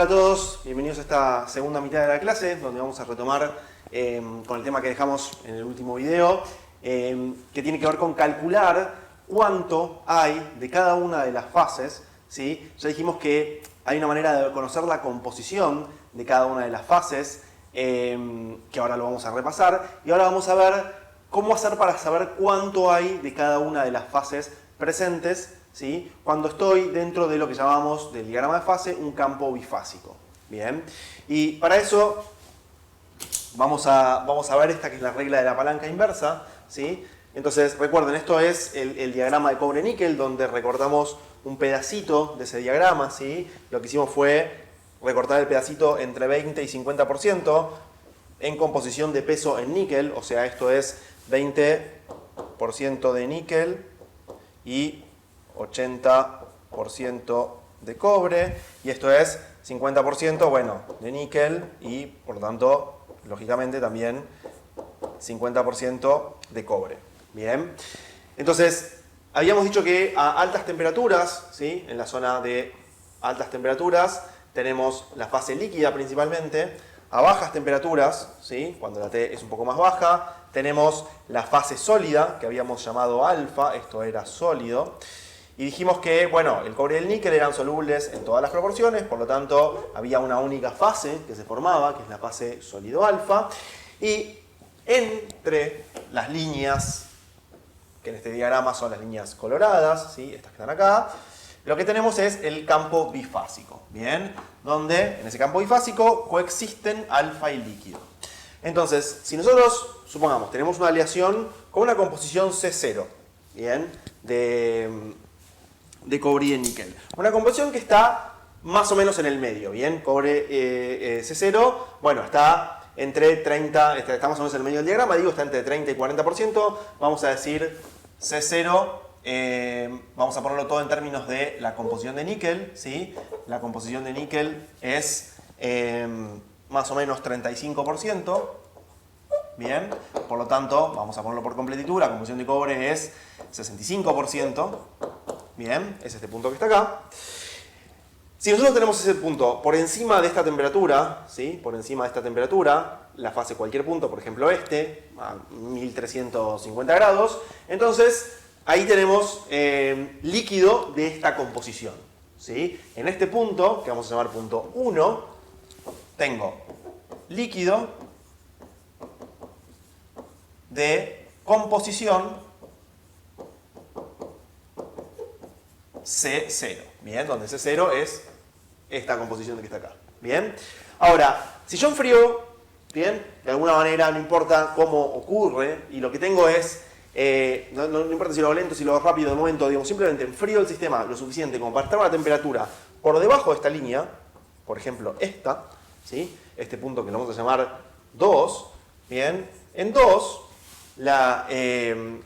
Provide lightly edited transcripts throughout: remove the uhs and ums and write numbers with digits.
Hola a todos, bienvenidos a esta segunda mitad de la clase, donde vamos a retomar con el tema que dejamos en el último video, que tiene que ver con calcular cuánto hay de cada una de las fases, ¿sí? Ya dijimos que hay una manera de conocer la composición de cada una de las fases, que ahora lo vamos a repasar, y ahora vamos a ver cómo hacer para saber cuánto hay de cada una de las fases presentes, ¿sí? Cuando estoy dentro de lo que llamamos del diagrama de fase un campo bifásico. Bien, y para eso vamos a ver esta que es la regla de la palanca inversa, ¿sí? Entonces recuerden, esto es el diagrama de cobre-níquel, donde recortamos un pedacito de ese diagrama, ¿sí? Lo que hicimos fue recortar el pedacito entre 20 y 50% en composición de peso en níquel, o sea, esto es 20% de níquel y 80% de cobre, y esto es 50%, bueno, de níquel y, por lo tanto, lógicamente también 50% de cobre. Bien, entonces, habíamos dicho que a altas temperaturas, ¿sí? En la zona de altas temperaturas tenemos la fase líquida principalmente. A bajas temperaturas, ¿sí? Cuando la T es un poco más baja, tenemos la fase sólida, que habíamos llamado alfa, esto era sólido. Y dijimos que, bueno, el cobre y el níquel eran solubles en todas las proporciones, por lo tanto había una única fase que se formaba, que es la fase sólido alfa. Y entre las líneas, que en este diagrama son las líneas coloradas, ¿sí? Estas que están acá, lo que tenemos es el campo bifásico, ¿bien? Donde en ese campo bifásico coexisten alfa y líquido. Entonces, si nosotros, supongamos, tenemos una aleación con una composición C0, ¿bien? De cobre y de níquel. Una composición que está más o menos en el medio, ¿bien? Cobre C0, bueno, está entre 30, está más o menos en el medio del diagrama, digo, está entre 30 y 40%, vamos a decir C0, vamos a ponerlo todo en términos de la composición de níquel, ¿sí? La composición de níquel es más o menos 35%, bien, por lo tanto, vamos a ponerlo por completitud, la composición de cobre es 65%, bien, es este punto que está acá. Si nosotros tenemos ese punto por encima de esta temperatura, ¿sí? Por encima de esta temperatura, la fase cualquier punto, por ejemplo este, a 1350 grados, entonces ahí tenemos líquido de esta composición, ¿sí? En este punto, que vamos a llamar punto 1, tengo líquido de composición C0, ¿bien? Donde C0 es esta composición que está acá, ¿bien? Ahora, si yo enfrío, ¿bien? De alguna manera, no importa cómo ocurre, y lo que tengo es, no importa si lo hago lento, si lo hago rápido, de momento, digamos, simplemente enfrío el sistema lo suficiente como para estar a una temperatura por debajo de esta línea, por ejemplo, esta, ¿sí? Este punto que lo vamos a llamar 2, ¿bien? En 2, la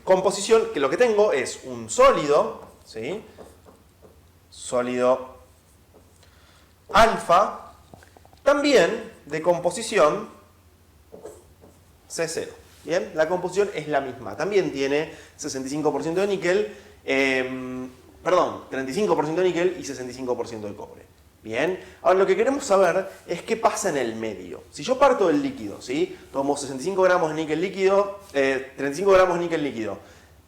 composición, que lo que tengo es un sólido, ¿sí? Sólido alfa, también de composición C0. Bien, la composición es la misma, también tiene 65% de níquel, 35% de níquel y 65% de cobre. Bien, ahora lo que queremos saber es qué pasa en el medio. Si yo parto del líquido, ¿sí? Tomo 65 gramos de níquel líquido, 35 gramos de níquel líquido,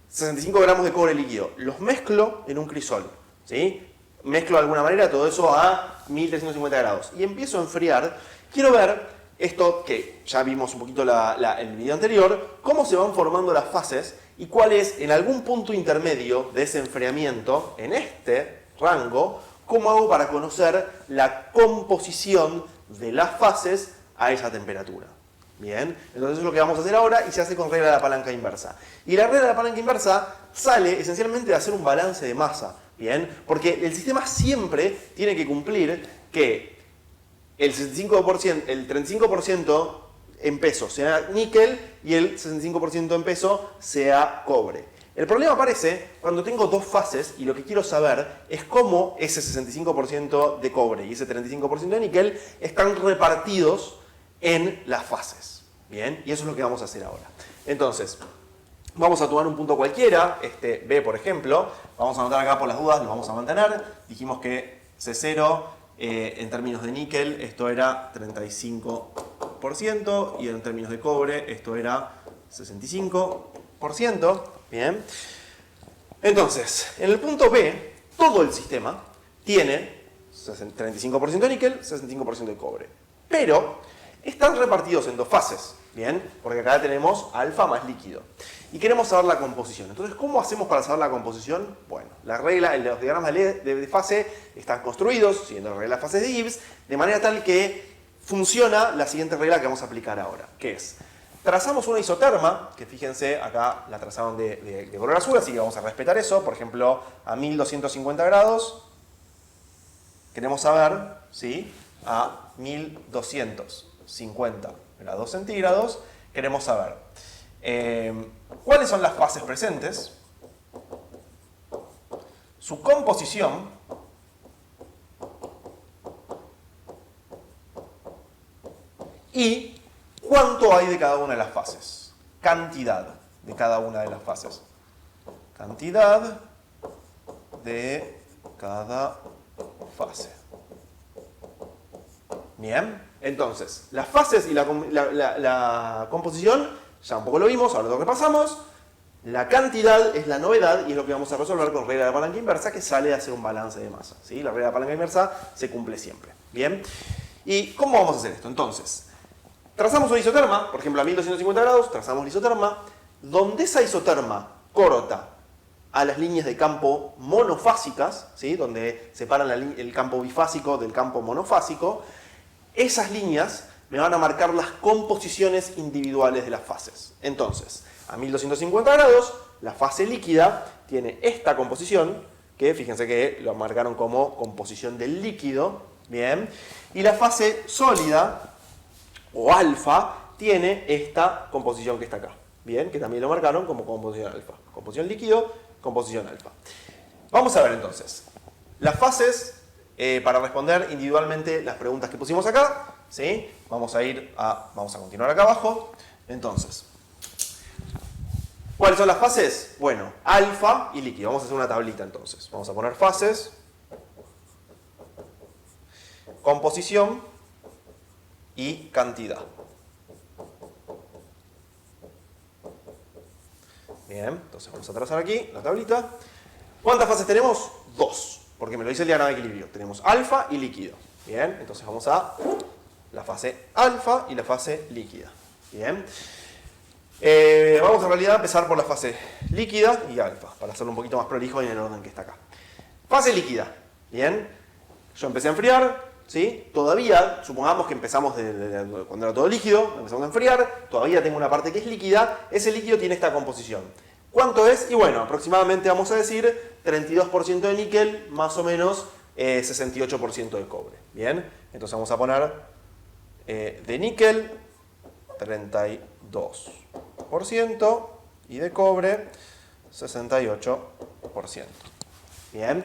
65 gramos de cobre líquido, los mezclo en un crisol, ¿sí? Mezclo de alguna manera todo eso a 1350 grados y empiezo a enfriar. Quiero ver esto que ya vimos un poquito en el video anterior, cómo se van formando las fases y cuál es, en algún punto intermedio de ese enfriamiento, en este rango, cómo hago para conocer la composición de las fases a esa temperatura. Bien, entonces eso es lo que vamos a hacer ahora y se hace con regla de la palanca inversa. Y la regla de la palanca inversa sale esencialmente de hacer un balance de masa. Bien, porque el sistema siempre tiene que cumplir que el 35% en peso sea níquel y el 65% en peso sea cobre. El problema aparece cuando tengo dos fases y lo que quiero saber es cómo ese 65% de cobre y ese 35% de níquel están repartidos en las fases. Bien, y eso es lo que vamos a hacer ahora. Entonces, vamos a tomar un punto cualquiera, este B por ejemplo, vamos a anotar acá por las dudas, lo vamos a mantener. Dijimos que C0 En términos de níquel esto era 35% y en términos de cobre esto era 65%. Bien. Entonces, en el punto B, todo el sistema tiene 35% de níquel, 65% de cobre. Pero están repartidos en dos fases. Bien, porque acá tenemos alfa más líquido. Y queremos saber la composición. Entonces, ¿cómo hacemos para saber la composición? Bueno, la regla, los diagramas de fase están construidos, siguiendo la regla de fases de Gibbs, de manera tal que funciona la siguiente regla que vamos a aplicar ahora, que es, trazamos una isoterma, que fíjense, acá la trazaron de color azul, así que vamos a respetar eso. Por ejemplo, a 1250 grados, queremos saber, ¿sí? A 1250 grados centígrados, queremos saber cuáles son las fases presentes, su composición y cuánto hay de cada una de las fases, cantidad de cada una de las fases, cantidad de cada fase. Bien, entonces, las fases y la composición, ya un poco lo vimos, ahora lo repasamos. La cantidad es la novedad y es lo que vamos a resolver con regla de palanca inversa, que sale a hacer un balance de masa, ¿sí? La regla de palanca inversa se cumple siempre. Bien, ¿y cómo vamos a hacer esto? Entonces, trazamos una isoterma, por ejemplo a 1250 grados, trazamos la isoterma, donde esa isoterma corta a las líneas de campo monofásicas, ¿sí? Donde separan el campo bifásico del campo monofásico. Esas líneas me van a marcar las composiciones individuales de las fases. Entonces, a 1250 grados, la fase líquida tiene esta composición, que fíjense que lo marcaron como composición del líquido, ¿bien? Y la fase sólida, o alfa, tiene esta composición que está acá, ¿bien? Que también lo marcaron como composición alfa. Composición líquido, composición alfa. Vamos a ver entonces, las fases... para responder individualmente las preguntas que pusimos acá, ¿sí? Vamos a continuar acá abajo. Entonces, ¿cuáles son las fases? Bueno, alfa y líquido. Vamos a hacer una tablita entonces. Vamos a poner fases, composición y cantidad. Bien, entonces vamos a trazar aquí la tablita. ¿Cuántas fases tenemos? 2. Porque me lo dice el diagrama de equilibrio. Tenemos alfa y líquido. Bien, entonces vamos a la fase alfa y la fase líquida. Bien. Vamos en realidad a empezar por la fase líquida y alfa, para hacerlo un poquito más prolijo y en el orden que está acá. Fase líquida. Bien. Yo empecé a enfriar, ¿sí? Todavía, supongamos que empezamos cuando era todo líquido, empezamos a enfriar, todavía tengo una parte que es líquida. Ese líquido tiene esta composición. ¿Cuánto es? Y bueno, aproximadamente vamos a decir 32% de níquel, más o menos 68% de cobre. Bien, entonces vamos a poner de níquel 32% y de cobre 68%. Bien,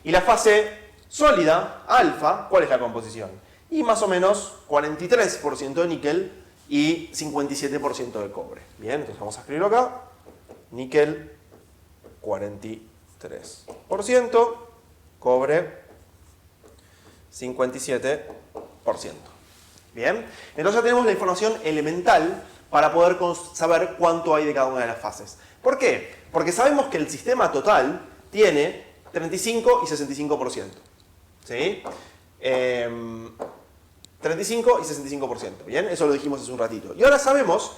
y la fase sólida, alfa, ¿cuál es la composición? Y más o menos 43% de níquel y 57% de cobre. Bien, entonces vamos a escribirlo acá. Níquel 43%, cobre 57%. Bien, entonces ya tenemos la información elemental para poder saber cuánto hay de cada una de las fases. ¿Por qué? Porque sabemos que el sistema total tiene 35 y 65%. ¿Sí? 35 y 65%. Bien, eso lo dijimos hace un ratito. Y ahora sabemos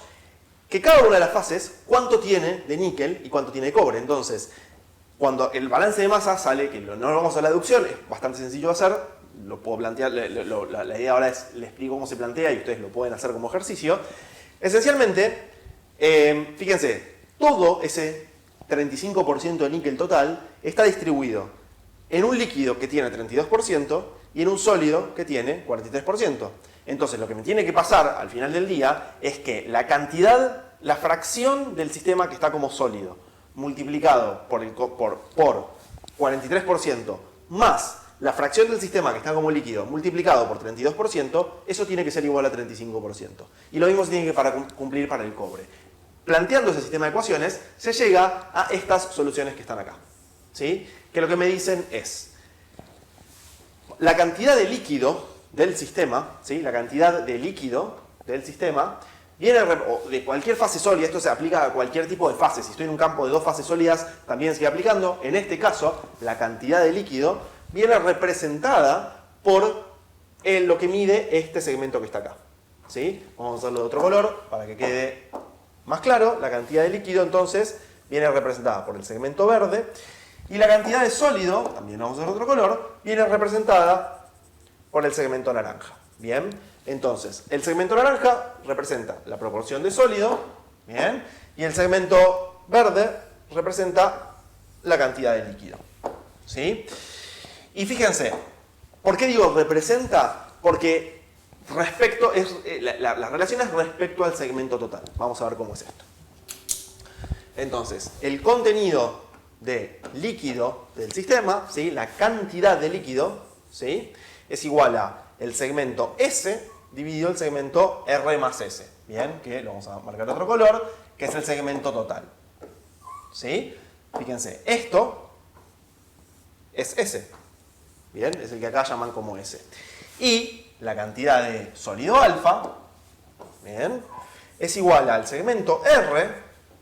que cada una de las fases, cuánto tiene de níquel y cuánto tiene de cobre. Entonces, cuando el balance de masa sale, que no lo vamos a la deducción, es bastante sencillo de hacer, lo puedo plantear, la idea ahora es, le explico cómo se plantea y ustedes lo pueden hacer como ejercicio. Esencialmente, fíjense, todo ese 35% de níquel total está distribuido en un líquido que tiene 32% y en un sólido que tiene 43%. Entonces, lo que me tiene que pasar al final del día es que la cantidad, la fracción del sistema que está como sólido, multiplicado por 43%, más la fracción del sistema que está como líquido, multiplicado por 32%, eso tiene que ser igual a 35%. Y lo mismo se tiene que cumplir para el cobre. Planteando ese sistema de ecuaciones, se llega a estas soluciones que están acá. ¿Sí? Que lo que me dicen es, la cantidad de líquido del sistema, ¿sí? La cantidad de líquido del sistema viene de cualquier fase sólida. Esto se aplica a cualquier tipo de fase. Si estoy en un campo de dos fases sólidas, también sigue aplicando. En este caso, la cantidad de líquido viene representada por lo que mide este segmento que está acá, ¿sí? Vamos a hacerlo de otro color para que quede más claro. La cantidad de líquido entonces viene representada por el segmento verde y la cantidad de sólido, también vamos a hacer otro color, viene representada por el segmento naranja. Bien, entonces el segmento naranja representa la proporción de sólido, bien, y el segmento verde representa la cantidad de líquido, ¿sí? Y fíjense, ¿por qué digo representa? Porque la relación es respecto al segmento total. Vamos a ver cómo es esto. Entonces, el contenido de líquido del sistema, ¿sí? La cantidad de líquido, ¿sí? Es igual a el segmento S dividido el segmento R más S. Bien, que lo vamos a marcar de otro color, que es el segmento total. ¿Sí? Fíjense, esto es S. Bien, es el que acá llaman como S. Y la cantidad de sólido alfa, bien, es igual al segmento R,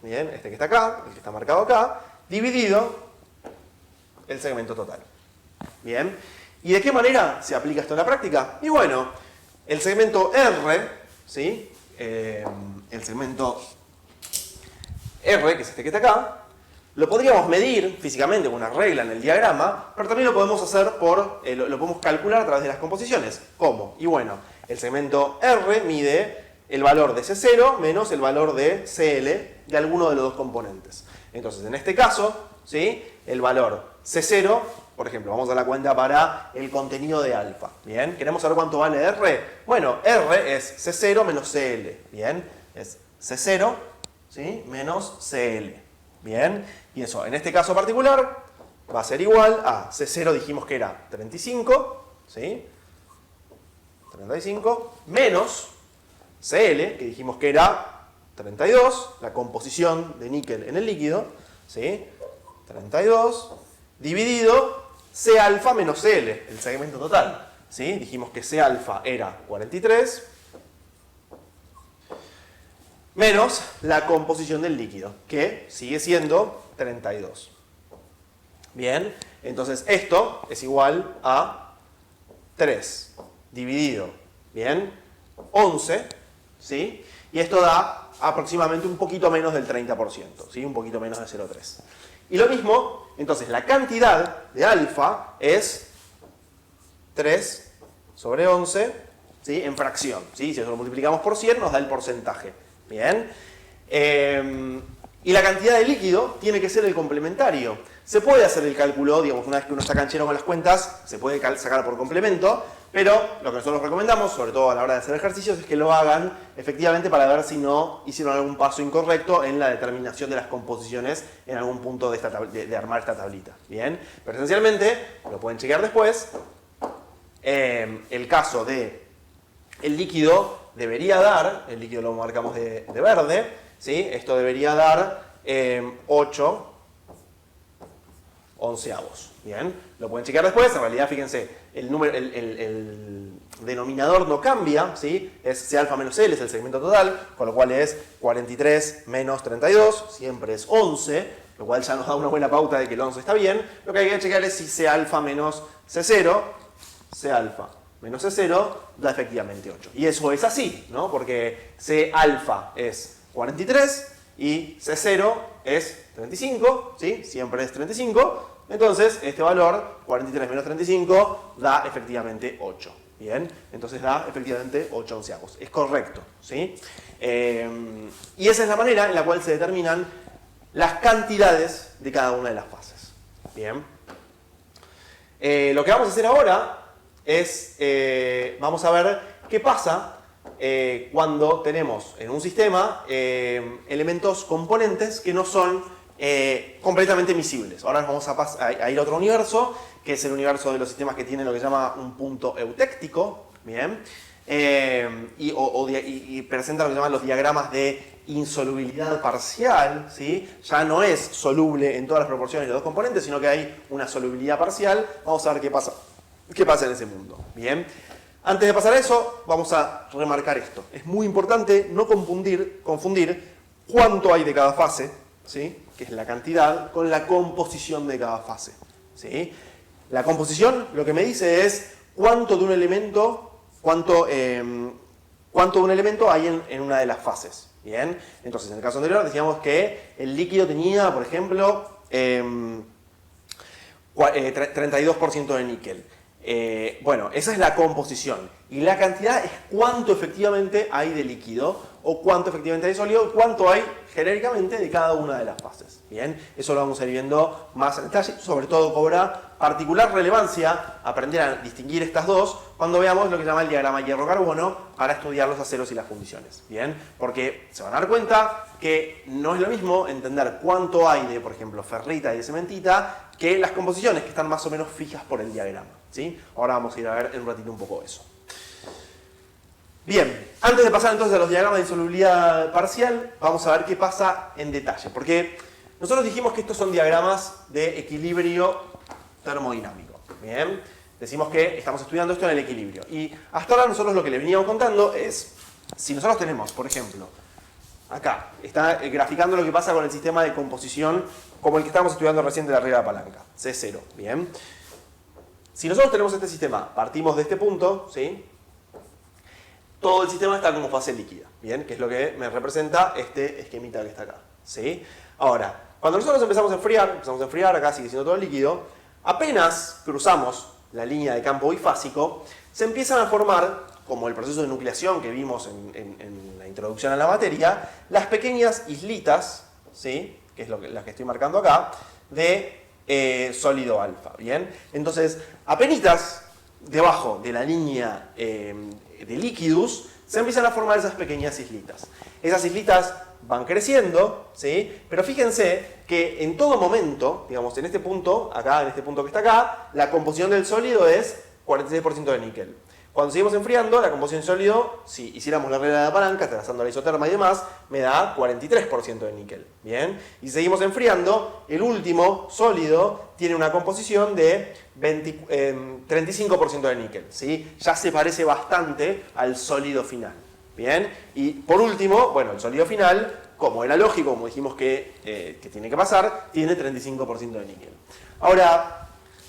bien, este que está acá, el que está marcado acá, dividido el segmento total. Bien, ¿y de qué manera se aplica esto en la práctica? Y bueno, el segmento R, ¿sí? El segmento R, que es este que está acá, lo podríamos medir físicamente con una regla en el diagrama, pero también lo podemos hacer lo podemos calcular a través de las composiciones. ¿Cómo? Y bueno, el segmento R mide el valor de C0 menos el valor de CL de alguno de los dos componentes. Entonces, en este caso, ¿sí? El valor C0, por ejemplo, vamos a dar la cuenta para el contenido de alfa. Bien, ¿queremos saber cuánto vale R? Bueno, R es C0 menos CL. Bien, es C0, ¿sí? Menos CL. Bien, y eso, en este caso particular, va a ser igual a C0, dijimos que era 35, ¿sí? 35, menos CL, que dijimos que era 32, la composición de níquel en el líquido, ¿sí? 32, dividido C alfa menos CL, el segmento total, ¿sí? Dijimos que C alfa era 43, menos la composición del líquido, que sigue siendo 32. Bien, entonces esto es igual a 3 dividido, bien, 11, ¿sí? Y esto da aproximadamente un poquito menos del 30%, ¿sí? Un poquito menos de 0,3. Y lo mismo, entonces la cantidad de alfa es 3 sobre 11, ¿sí? En fracción, ¿sí? Si eso lo multiplicamos por 100 nos da el porcentaje. Bien. Y la cantidad de líquido tiene que ser el complementario. Se puede hacer el cálculo, digamos, una vez que uno está canchero con las cuentas, se puede sacar por complemento, pero lo que nosotros recomendamos, sobre todo a la hora de hacer ejercicios, es que lo hagan efectivamente para ver si no hicieron algún paso incorrecto en la determinación de las composiciones en algún punto de armar esta tablita. Bien, pero esencialmente, lo pueden chequear después, el caso de el líquido debería dar, el líquido lo marcamos de verde, ¿sí? Esto debería dar 8 onceavos. Bien, lo pueden chequear después. En realidad, fíjense, el denominador no cambia, ¿sí? Es C alfa menos L, es el segmento total, con lo cual es 43 menos 32, siempre es 11, lo cual ya nos da una buena pauta de que el 11 está bien. Lo que hay que chequear es si C alfa menos C0, C alfa menos C0 da efectivamente 8. Y eso es así, ¿no? Porque C alfa es 43 y C0 es 35, ¿sí? Siempre es 35. Entonces, este valor, 43 menos 35, da efectivamente 8. Bien, entonces da efectivamente 8 onceavos. Es correcto, ¿sí? Y esa es la manera en la cual se determinan las cantidades de cada una de las fases. Bien. Lo que vamos a hacer ahora es, vamos a ver qué pasa cuando tenemos en un sistema elementos componentes que no son completamente miscibles. Ahora nos vamos a ir a otro universo, que es el universo de los sistemas que tienen lo que se llama un punto eutéctico, ¿bien? Y presenta lo que se llaman los diagramas de insolubilidad parcial, ¿sí? Ya no es soluble en todas las proporciones de los dos componentes, sino que hay una solubilidad parcial. Vamos a ver qué pasa qué pasa en ese mundo. Bien. Antes de pasar a eso, vamos a remarcar esto. Es muy importante no confundir cuánto hay de cada fase, ¿sí? Que es la cantidad, con la composición de cada fase. ¿Sí? La composición lo que me dice es cuánto de un elemento, cuánto de un elemento hay en una de las fases. Bien. Entonces, en el caso anterior decíamos que el líquido tenía, por ejemplo, 32% de níquel. Bueno, esa es la composición. Y la cantidad es cuánto efectivamente hay de líquido o cuánto efectivamente hay de sólido y cuánto hay genéricamente de cada una de las fases. Bien, eso lo vamos a ir viendo más en detalle. Sobre todo cobra particular relevancia aprender a distinguir estas dos cuando veamos lo que se llama el diagrama hierro-carbono para estudiar los aceros y las fundiciones. Bien, porque se van a dar cuenta que no es lo mismo entender cuánto hay de, por ejemplo, ferrita y de cementita que las composiciones que están más o menos fijas por el diagrama. ¿Sí? Ahora vamos a ir a ver en un ratito un poco eso. Bien, antes de pasar entonces a los diagramas de insolubilidad parcial, vamos a ver qué pasa en detalle. Porque nosotros dijimos que estos son diagramas de equilibrio termodinámico. Bien, decimos que estamos estudiando esto en el equilibrio. Y hasta ahora nosotros lo que le veníamos contando es, si nosotros tenemos, por ejemplo, acá, está graficando lo que pasa con el sistema de composición como el que estábamos estudiando recién de la regla de palanca, C0. Bien. Si nosotros tenemos este sistema, partimos de este punto, ¿sí? Todo el sistema está como fase líquida, ¿bien? Que es lo que me representa este esquemita que está acá, ¿sí? Ahora, cuando nosotros empezamos a enfriar, acá sigue siendo todo líquido, apenas cruzamos la línea de campo bifásico, se empiezan a formar, como el proceso de nucleación que vimos en la introducción a la materia, las pequeñas islitas, ¿sí? Que es las que estoy marcando acá, de sólido alfa, ¿bien? Entonces, apenitas debajo de la línea de líquidos, se empiezan a formar esas pequeñas islitas. Esas islitas van creciendo, ¿sí? Pero fíjense que en todo momento, digamos, en este punto, acá, en este punto que está acá, la composición del sólido es 46% de níquel. Cuando seguimos enfriando, la composición sólido, si hiciéramos la regla de la palanca, trazando la isoterma y demás, me da 43% de níquel. ¿Bien? Y seguimos enfriando, el último sólido tiene una composición de 35% de níquel. ¿Sí? Ya se parece bastante al sólido final. ¿Bien? Y por último, bueno, el sólido final, como era lógico, como dijimos que tiene que pasar, tiene 35% de níquel. Ahora,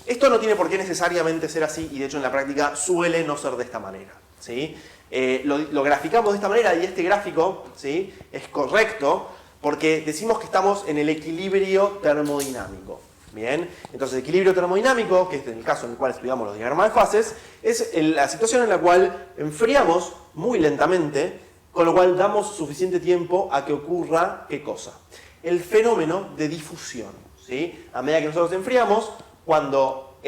esto no tiene por qué necesariamente ser así y de hecho en la práctica suele no ser de esta manera. ¿Sí? Lo graficamos de esta manera y este gráfico, ¿sí? Es correcto porque decimos que estamos en el equilibrio termodinámico. Bien, entonces el equilibrio termodinámico, que es el caso en el cual estudiamos los diagramas de fases, es la situación en la cual enfriamos muy lentamente, con lo cual damos suficiente tiempo a que ocurra, ¿qué cosa? El fenómeno de difusión. ¿Sí? A medida que nosotros enfriamos, cuando,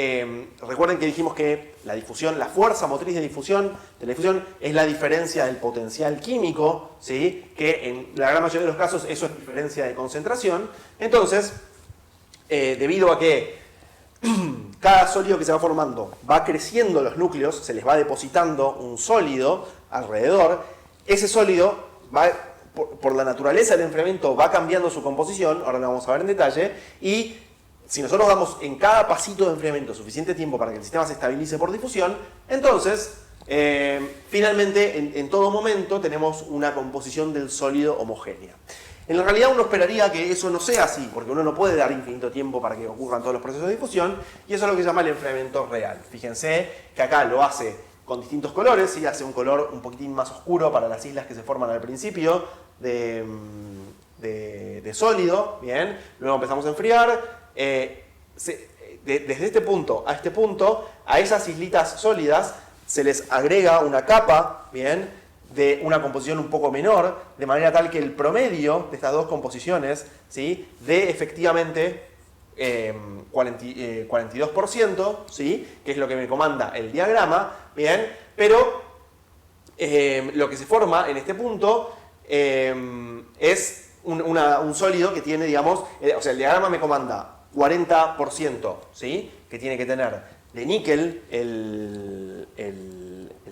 recuerden que dijimos que la difusión, la fuerza motriz de la difusión es la diferencia del potencial químico, ¿sí? Que en la gran mayoría de los casos eso es diferencia de concentración. Entonces, debido a que cada sólido que se va formando va creciendo los núcleos, se les va depositando un sólido alrededor, ese sólido va, por la naturaleza del enfriamiento va cambiando su composición, ahora lo vamos a ver en detalle, y si nosotros damos en cada pasito de enfriamiento suficiente tiempo para que el sistema se estabilice por difusión, entonces, finalmente, en todo momento tenemos una composición del sólido homogénea. En la realidad uno esperaría que eso no sea así, porque uno no puede dar infinito tiempo para que ocurran todos los procesos de difusión, y eso es lo que se llama el enfriamiento real. Fíjense que acá lo hace con distintos colores, ¿sí? Hace un color un poquitín más oscuro para las islas que se forman al principio de sólido, ¿bien? Luego empezamos a enfriar. Desde este punto, a esas islitas sólidas se les agrega una capa, ¿bien? De una composición un poco menor, de manera tal que el promedio de estas dos composiciones, ¿sí? Dé efectivamente 42%, ¿sí? Que es lo que me comanda el diagrama, ¿bien? Pero lo que se forma en este punto es un sólido que tiene, digamos, o sea, el diagrama me comanda 40%, ¿sí? Que tiene que tener de níquel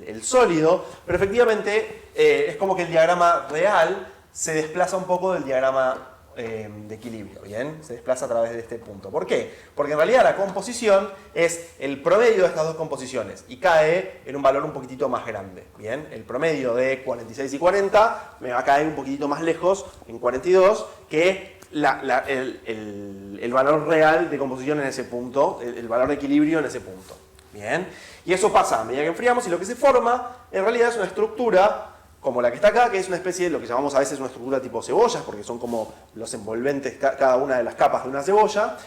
el sólido, pero efectivamente es como que el diagrama real se desplaza un poco del diagrama de equilibrio, ¿bien? Se desplaza a través de este punto. ¿Por qué? Porque en realidad la composición es el promedio de estas dos composiciones y cae en un valor un poquitito más grande, ¿bien? El promedio de 46 y 40 me va a caer un poquitito más lejos, en 42, que el valor real de composición en ese punto, el valor de equilibrio en ese punto, ¿bien? Y eso pasa a medida que enfriamos y lo que se forma en realidad es una estructura como la que está acá, que es una especie de lo que llamamos a veces una estructura tipo cebollas, porque son como los envolventes, cada una de las capas de una cebolla,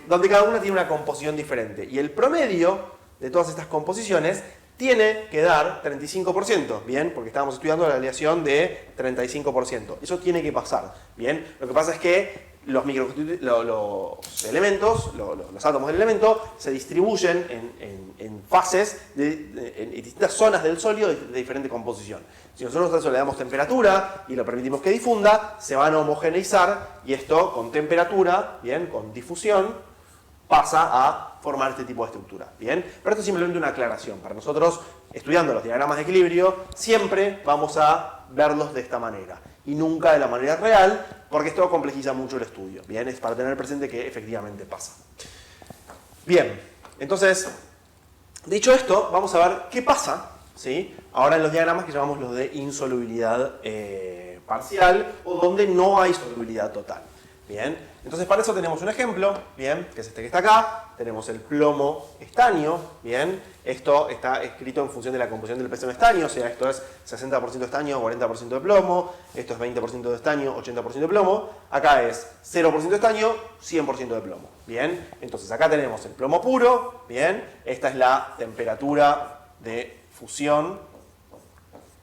donde cada una tiene una composición diferente. Y el promedio de todas estas composiciones tiene que dar 35%, ¿bien? Porque estábamos estudiando la aleación de 35%. Eso tiene que pasar, ¿bien? Lo que pasa es que los elementos, los átomos del elemento, se distribuyen en fases, en distintas zonas del sólido de diferente composición. Si nosotros a eso le damos temperatura y lo permitimos que difunda, se van a homogeneizar y esto con temperatura, bien, con difusión, pasa a formar este tipo de estructura, ¿bien? Pero esto es simplemente una aclaración. Para nosotros, estudiando los diagramas de equilibrio, siempre vamos a verlos de esta manera y nunca de la manera real, porque esto complejiza mucho el estudio, ¿bien? Es para tener presente que efectivamente pasa. Bien, entonces, dicho esto, vamos a ver qué pasa, ¿sí? Ahora en los diagramas que llamamos los de insolubilidad parcial o donde no hay solubilidad total, ¿bien? Entonces para eso tenemos un ejemplo, ¿bien? Que es este que está acá. Tenemos el plomo estaño, ¿bien? Esto está escrito en función de la composición del peso en estaño, o sea, esto es 60% estaño, 40% de plomo, esto es 20% de estaño, 80% de plomo, acá es 0% estaño, 100% de plomo, ¿bien? Entonces acá tenemos el plomo puro, ¿bien? Esta es la temperatura de fusión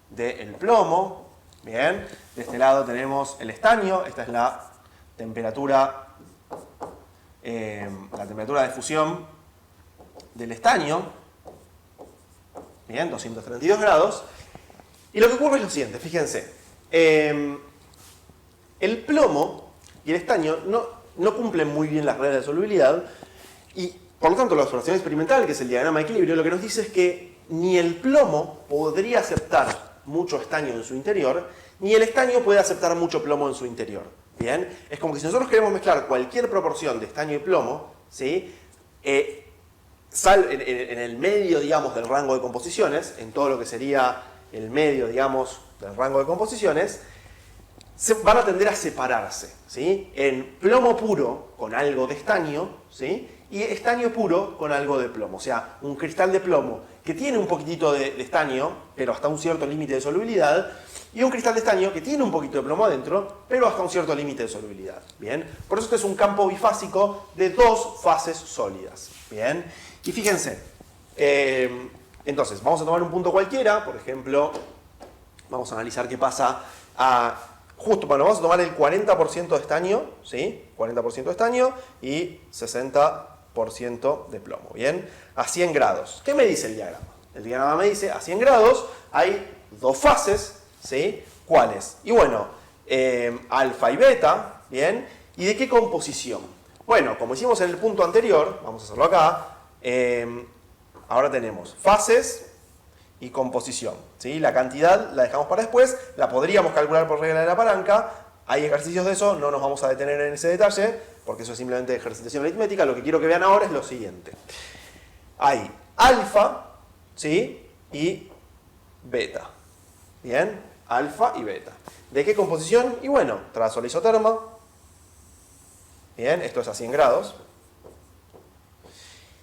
del plomo, ¿bien? De este lado tenemos el estaño, esta es la temperatura de fusión del estaño, bien, 232 grados, y lo que ocurre es lo siguiente, fíjense, el plomo y el estaño no cumplen muy bien las reglas de solubilidad y por lo tanto la observación experimental, que es el diagrama de equilibrio, lo que nos dice es que ni el plomo podría aceptar mucho estaño en su interior, ni el estaño puede aceptar mucho plomo en su interior. Bien, es como que si nosotros queremos mezclar cualquier proporción de estaño y plomo, ¿sí? En el medio, digamos, del rango de composiciones, en todo lo que sería el medio, digamos, del rango de composiciones, van a tender a separarse, ¿sí? En plomo puro con algo de estaño, ¿sí? Y estaño puro con algo de plomo. O sea, un cristal de plomo que tiene un poquitito de estaño, pero hasta un cierto límite de solubilidad, y un cristal de estaño que tiene un poquito de plomo adentro, pero hasta un cierto límite de solubilidad. ¿Bien? Por eso este es un campo bifásico de dos fases sólidas. ¿Bien? Y fíjense, entonces, vamos a tomar un punto cualquiera, por ejemplo, vamos a analizar qué pasa vamos a tomar el 40% de estaño, ¿sí? 40% de estaño y 60% de plomo, ¿bien? A 100 grados. ¿Qué me dice el diagrama? El diagrama me dice, a 100 grados hay dos fases, ¿sí? ¿Cuáles? Y bueno, alfa y beta, ¿bien? ¿Y de qué composición? Bueno, como hicimos en el punto anterior, vamos a hacerlo acá, ahora tenemos fases y composición, ¿sí? La cantidad la dejamos para después, la podríamos calcular por regla de la palanca, hay ejercicios de eso, no nos vamos a detener en ese detalle, porque eso es simplemente ejercitación aritmética, lo que quiero que vean ahora es lo siguiente. Hay alfa, ¿sí? Y beta, ¿bien? Alfa y beta. ¿De qué composición? Y bueno, trazo la isoterma, bien, esto es a 100 grados.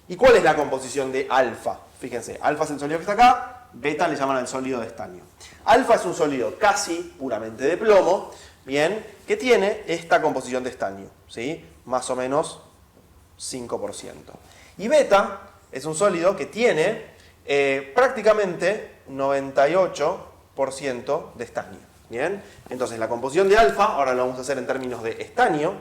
¿Y cuál es la composición de alfa? Fíjense, alfa es el sólido que está acá, beta le llaman al sólido de estaño. Alfa es un sólido casi puramente de plomo, bien, que tiene esta composición de estaño, ¿sí? Más o menos 5%. Y beta es un sólido que tiene prácticamente 98% de estaño, ¿bien? Entonces la composición de alfa, ahora lo vamos a hacer en términos de estaño,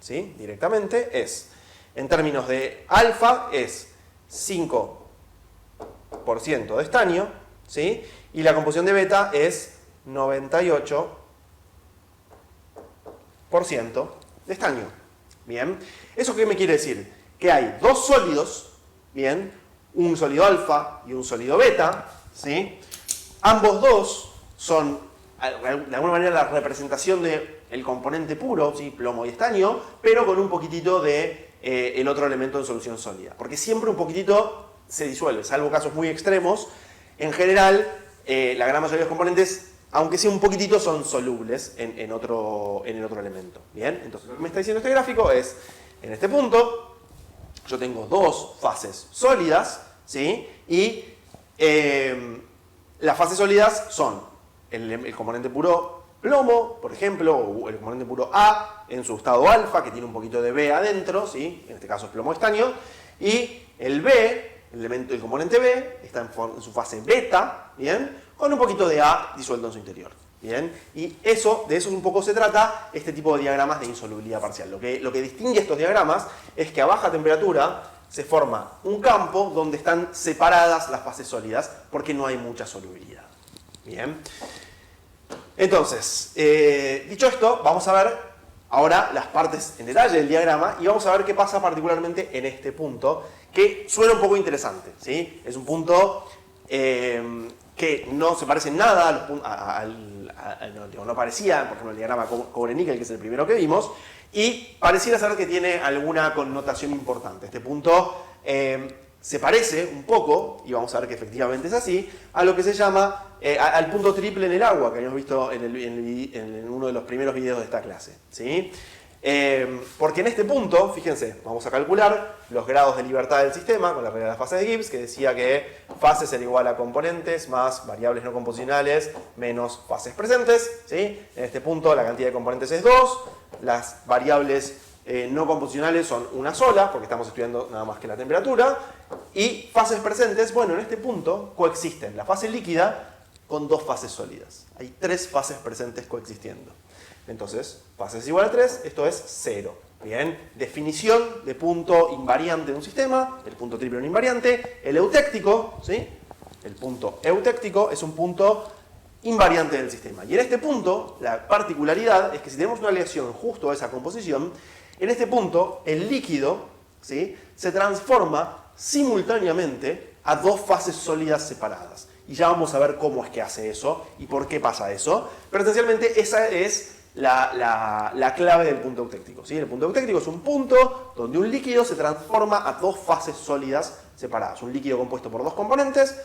¿sí? Directamente es, en términos de alfa es 5% de estaño, ¿sí? Y la composición de beta es 98% de estaño. Bien, ¿eso qué me quiere decir? Que hay dos sólidos, bien, un sólido alfa y un sólido beta, ¿sí? Ambos dos son de alguna manera la representación del componente puro, ¿sí? Plomo y estaño, pero con un poquitito de el otro elemento en solución sólida. Porque siempre un poquitito se disuelve, salvo casos muy extremos. En general, la gran mayoría de los componentes, aunque sea un poquitito, son solubles en el otro elemento. Bien, entonces lo que me está diciendo este gráfico es, en este punto, yo tengo dos fases sólidas, ¿sí? Y las fases sólidas son el componente puro plomo, por ejemplo, o el componente puro A en su estado alfa, que tiene un poquito de B adentro, ¿sí? En este caso es plomo estaño, y el B, el componente B, está en su fase beta, ¿bien? Con un poquito de A disuelto en su interior. Bien, y de eso un poco se trata este tipo de diagramas de insolubilidad parcial. Lo que distingue estos diagramas es que a baja temperatura se forma un campo donde están separadas las fases sólidas porque no hay mucha solubilidad. Bien, entonces, dicho esto, vamos a ver ahora las partes en detalle del diagrama y vamos a ver qué pasa particularmente en este punto, que suena un poco interesante, ¿sí? Es un punto que no se parece en nada no parecía, por ejemplo, el diagrama cobre-níquel, que es el primero que vimos, y pareciera ser que tiene alguna connotación importante. Este punto se parece un poco, y vamos a ver que efectivamente es así, a lo que se llama al punto triple en el agua, que habíamos visto en uno de los primeros videos de esta clase, ¿sí? Porque en este punto, fíjense, vamos a calcular los grados de libertad del sistema con la regla de las fases de Gibbs, que decía que fases era igual a componentes más variables no composicionales menos fases presentes, ¿sí? En este punto la cantidad de componentes es 2, las variables no composicionales son una sola, porque estamos estudiando nada más que la temperatura, y fases presentes, bueno, en este punto coexisten la fase líquida con dos fases sólidas. Hay tres fases presentes coexistiendo. Entonces, fases igual a 3, esto es 0. Bien, definición de punto invariante de un sistema, el punto triple un invariante. El eutéctico, ¿sí? El punto eutéctico es un punto invariante del sistema. Y en este punto, la particularidad es que si tenemos una aleación justo a esa composición, en este punto, el líquido, ¿sí? Se transforma simultáneamente a dos fases sólidas separadas. Y ya vamos a ver cómo es que hace eso y por qué pasa eso. Pero esencialmente esa es la clave del punto eutéctico, ¿sí? El punto eutéctico es un punto donde un líquido se transforma a dos fases sólidas separadas. Un líquido compuesto por dos componentes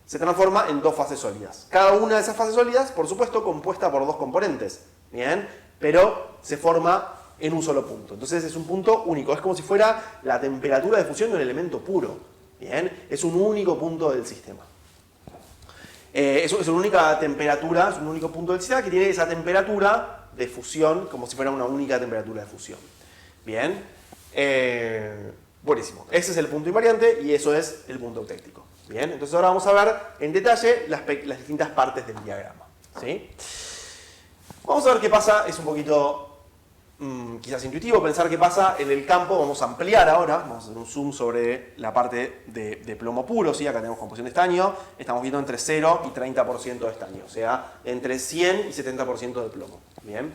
se transforma en dos fases sólidas. Cada una de esas fases sólidas, por supuesto, compuesta por dos componentes, ¿bien? Pero se forma en un solo punto. Entonces es un punto único. Es como si fuera la temperatura de fusión de un elemento puro, ¿bien? Es un único punto del sistema. Es una única temperatura, es un único punto del sistema que tiene esa temperatura de fusión como si fuera una única temperatura de fusión. Bien, buenísimo. Ese es el punto invariante y eso es el punto eutéctico. Bien, entonces ahora vamos a ver en detalle las distintas partes del diagrama, ¿sí? Vamos a ver qué pasa, es un poquito quizás intuitivo pensar qué pasa en el campo. Vamos a ampliar ahora, vamos a hacer un zoom sobre la parte de plomo puro, ¿sí? Acá tenemos composición de estaño, estamos viendo entre 0 y 30% de estaño, o sea, entre 100 y 70% de plomo. Bien,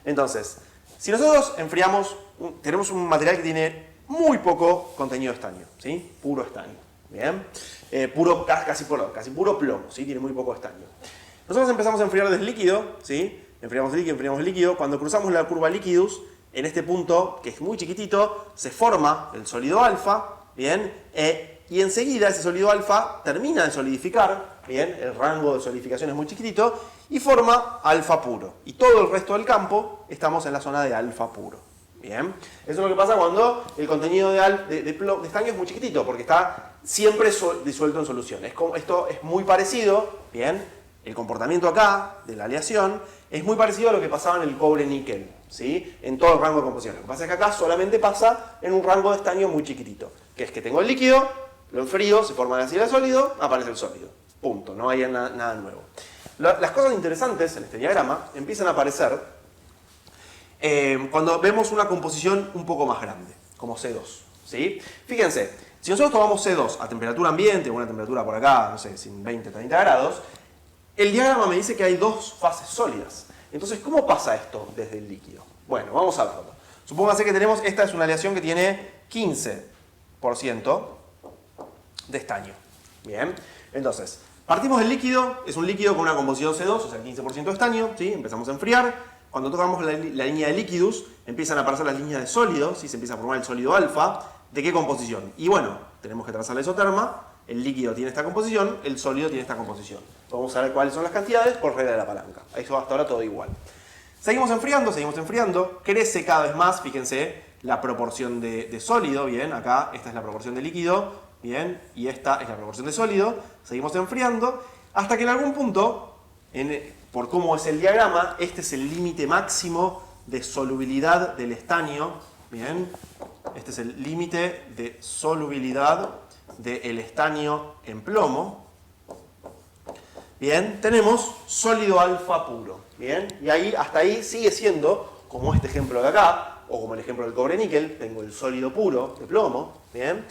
entonces, si nosotros enfriamos, tenemos un material que tiene muy poco contenido de estaño, ¿sí? Puro estaño, bien, casi puro plomo, ¿sí? Tiene muy poco estaño. Nosotros empezamos a enfriar desde líquido, ¿sí? Enfriamos el líquido. Cuando cruzamos la curva líquidus, en este punto, que es muy chiquitito, se forma el sólido alfa, ¿bien? Y enseguida ese sólido alfa termina de solidificar, ¿bien? El rango de solidificación es muy chiquitito, y forma alfa puro. Y todo el resto del campo estamos en la zona de alfa puro, ¿bien? Eso es lo que pasa cuando el contenido de estaño es muy chiquitito, porque está siempre disuelto en solución. Esto es muy parecido, ¿bien? El comportamiento acá, de la aleación, es muy parecido a lo que pasaba en el cobre-níquel, ¿sí? En todo el rango de composición. Lo que pasa es que acá solamente pasa en un rango de estaño muy chiquitito, que es que tengo el líquido, lo enfrío, se forma la silla de sólido, aparece el sólido. Punto, no hay nada nuevo. Las cosas interesantes en este diagrama empiezan a aparecer cuando vemos una composición un poco más grande, como C2, ¿sí? Fíjense, si nosotros tomamos C2 a temperatura ambiente, una temperatura por acá, no sé, sin 20, 30 grados, el diagrama me dice que hay dos fases sólidas. Entonces, ¿cómo pasa esto desde el líquido? Bueno, vamos a verlo. Supóngase que esta es una aleación que tiene 15% de estaño. Bien, entonces, Partimos del líquido, es un líquido con una composición C2, o sea 15% de estaño, ¿sí? Empezamos a enfriar. Cuando tocamos la línea de líquidos, empiezan a aparecer las líneas de sólido, ¿sí? Se empieza a formar el sólido alfa. ¿De qué composición? Y bueno, tenemos que trazar la isoterma, el líquido tiene esta composición, el sólido tiene esta composición. Vamos a ver cuáles son las cantidades por regla de la palanca. Eso hasta ahora todo igual. Seguimos enfriando, crece cada vez más, fíjense, la proporción de sólido, bien, acá esta es la proporción de líquido, bien, y esta es la proporción de sólido. Seguimos enfriando, hasta que en algún punto, por cómo es el diagrama, este es el límite máximo de solubilidad del estaño, bien, este es el límite de solubilidad del estaño en plomo. Bien, tenemos sólido alfa puro, bien, y ahí, hasta ahí sigue siendo, como este ejemplo de acá, o como el ejemplo del cobre níquel, tengo el sólido puro de plomo, bien,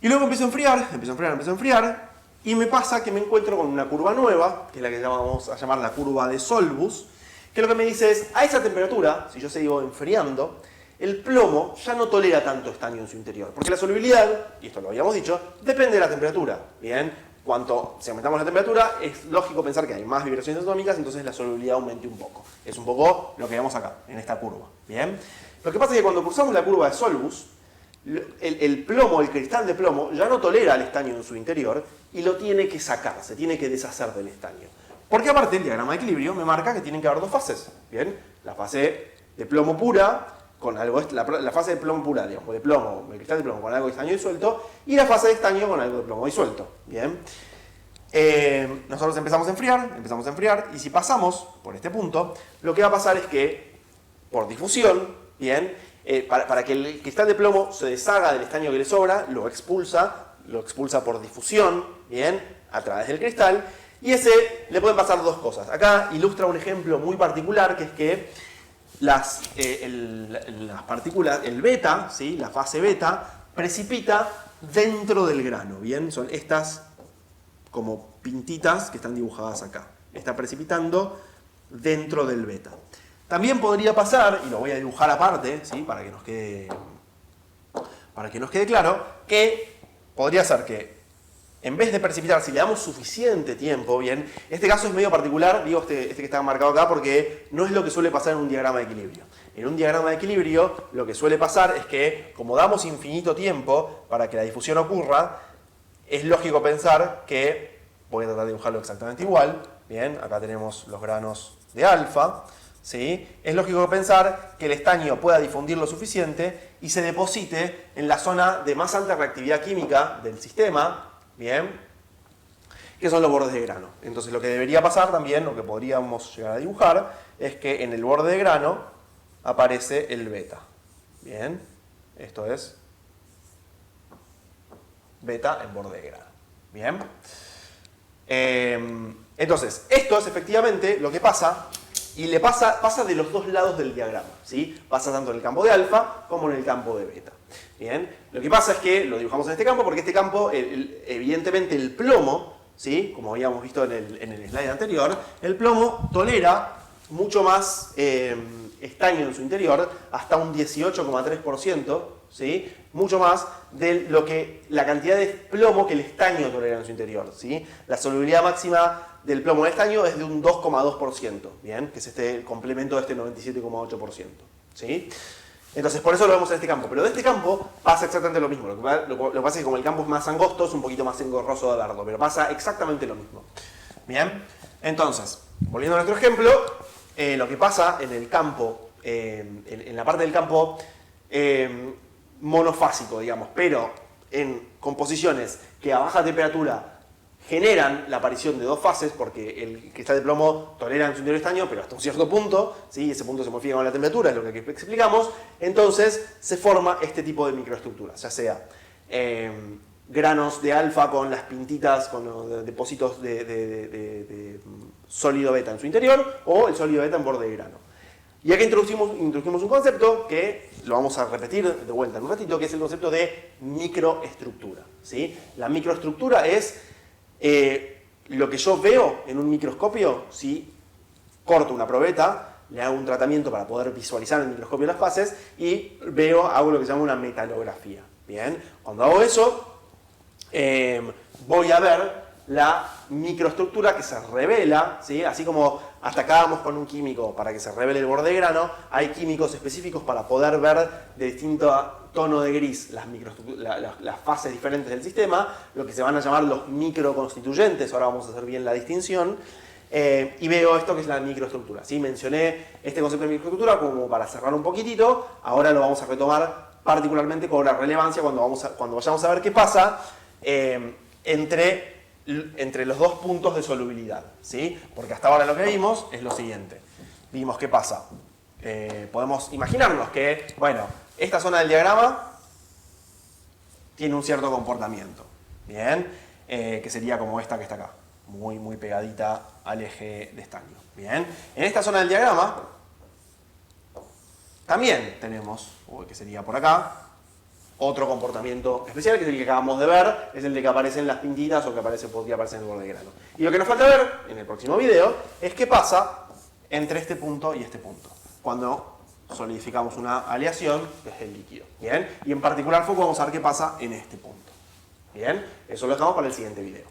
y luego empiezo a enfriar, y me pasa que me encuentro con una curva nueva, que es la que vamos a llamar la curva de Solbus, que lo que me dice es, a esa temperatura, si yo sigo enfriando, el plomo ya no tolera tanto estaño en su interior, porque la solubilidad, y esto lo habíamos dicho, depende de la temperatura, bien. Cuanto si aumentamos la temperatura, es lógico pensar que hay más vibraciones atómicas, entonces la solubilidad aumente un poco. Es un poco lo que vemos acá, en esta curva. ¿Bien? Lo que pasa es que cuando cruzamos la curva de Solbus, el plomo, el cristal de plomo, ya no tolera el estaño en su interior y lo tiene que sacar, se tiene que deshacer del estaño. Porque aparte el diagrama de equilibrio me marca que tienen que haber dos fases. ¿Bien? La fase de plomo pura, con algo, la fase de plomo pura, digamos, de plomo, el cristal de plomo con algo de estaño disuelto, y la fase de estaño con algo de plomo disuelto. Bien. Nosotros empezamos a enfriar, y si pasamos por este punto, lo que va a pasar es que, por difusión, bien, para que el cristal de plomo se deshaga del estaño que le sobra, lo expulsa por difusión, bien, a través del cristal, y ese le pueden pasar dos cosas. Acá ilustra un ejemplo muy particular, que es que las partículas, el beta, ¿sí? La fase beta, precipita dentro del grano, ¿bien? Son estas como pintitas que están dibujadas acá. Está precipitando dentro del beta. También podría pasar, y lo voy a dibujar aparte, ¿sí? Para que nos quede claro, que podría ser que en vez de precipitar, si le damos suficiente tiempo, bien, este caso es medio particular, digo este que está marcado acá, porque no es lo que suele pasar en un diagrama de equilibrio. En un diagrama de equilibrio, lo que suele pasar es que, como damos infinito tiempo para que la difusión ocurra, es lógico pensar que, voy a tratar de dibujarlo exactamente igual, bien, acá tenemos los granos de alfa, ¿sí? Es lógico pensar que el estaño pueda difundir lo suficiente y se deposite en la zona de más alta reactividad química del sistema, bien, que son los bordes de grano. Entonces lo que debería pasar también, lo que podríamos llegar a dibujar, es que en el borde de grano aparece el beta. Bien, esto es beta en borde de grano. Bien. Entonces, esto es efectivamente lo que pasa, y pasa de los dos lados del diagrama, ¿sí? Pasa tanto en el campo de alfa como en el campo de beta. Bien, lo que pasa es que lo dibujamos en este campo porque este campo, evidentemente el plomo, ¿sí? Como habíamos visto en el slide anterior, el plomo tolera mucho más estaño en su interior, hasta un 18,3%, ¿sí? Mucho más de la cantidad de plomo que el estaño tolera en su interior, ¿sí? La solubilidad máxima del plomo en estaño es de un 2,2%, ¿bien? Que es el complemento de este 97,8%, ¿sí? Entonces, por eso lo vemos en este campo. Pero de este campo pasa exactamente lo mismo. Lo que pasa es que como el campo es más angosto, es un poquito más engorroso de verlo, pero pasa exactamente lo mismo. Bien, entonces, volviendo a nuestro ejemplo, lo que pasa en el campo, en la parte del campo monofásico, digamos, pero en composiciones que a baja temperatura generan la aparición de dos fases, porque el cristal de plomo tolera en su interior estaño, pero hasta un cierto punto, ¿sí? Ese punto se modifica con la temperatura, es lo que aquí explicamos, entonces se forma este tipo de microestructuras, ya sea granos de alfa con las pintitas, con los depósitos de sólido beta en su interior, o el sólido beta en borde de grano. Y acá introducimos un concepto que lo vamos a repetir de vuelta en un ratito, que es el concepto de microestructura, ¿sí? La microestructura es lo que yo veo en un microscopio, si corto una probeta, le hago un tratamiento para poder visualizar en el microscopio las fases y hago lo que se llama una metalografía. Bien, cuando hago eso, voy a ver la microestructura que se revela, ¿sí? Así como atacábamos con un químico para que se revele el borde de grano, hay químicos específicos para poder ver de distinto tono de gris las fases diferentes del sistema, lo que se van a llamar los microconstituyentes, ahora vamos a hacer bien la distinción, y veo esto que es la microestructura. ¿Sí? Mencioné este concepto de microestructura como para cerrar un poquitito, ahora lo vamos a retomar particularmente con la relevancia cuando vayamos a ver qué pasa entre los dos puntos de solubilidad, ¿sí? Porque hasta ahora lo que vimos es lo siguiente. Vimos qué pasa. Podemos imaginarnos que, bueno, esta zona del diagrama tiene un cierto comportamiento, ¿bien? Que sería como esta que está acá, muy, muy pegadita al eje de estaño, ¿bien? En esta zona del diagrama también tenemos, que sería por acá, otro comportamiento especial, que es el que acabamos de ver, es el de que aparecen las pintitas o que podría aparecer en el borde de grano. Y lo que nos falta ver en el próximo video es qué pasa entre este punto y este punto, cuando solidificamos una aleación, que es el líquido. ¿Bien? Y en particular foco vamos a ver qué pasa en este punto. ¿Bien? Eso lo dejamos para el siguiente video.